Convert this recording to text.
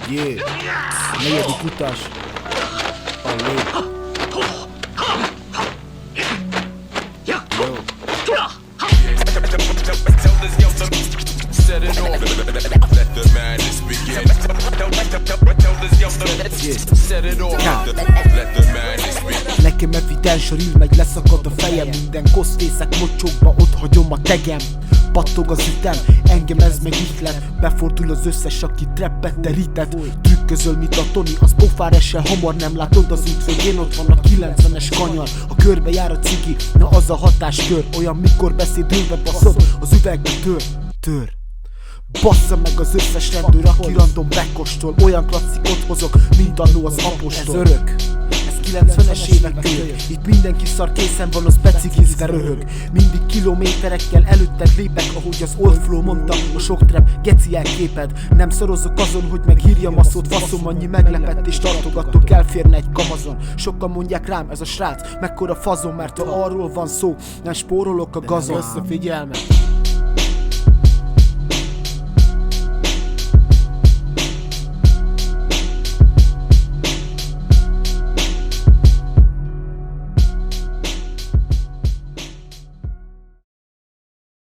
Yeah, negyedik utas. Allé. Yo. Set it off, let the madness begin. Set it off, let the madness begin. Nekem evidens, a rír megy, leszakad a fejem. Minden koszfészek mocsokba, ott hagyom a tegem. Pattog az ütem, engem ez meg ihlet. Befordul az összes, aki treppet terített. Trükközöl, mint a Tony, az pofár esel. Hamar nem látod az út végén, ott van a 90-es kanyar. A körbe jár a cigi, na az a hatáskör. Olyan mikor beszédülve baszod, az üvegbe tör. Bassza meg az összes rendőr, aki random bekostol. Olyan klasszikot hozok, mint annó az apostol. Ez örök, ez 90-es évek kölyök. Itt mindenki szar, készen van, az becikizve röhög. Mindig kilométerekkel előtted lépek, ahogy az Old Flow mondta, a sok trap geci elképed. Nem szorozok azon, hogy meghírjam a szót, faszom, annyi meglepetést tartogatok, elférne egy kamazon. Sokan mondják rám, ez a srác mekkora fazon, mert ha arról van szó, nem spórolok a gazon. Össze figyelmet!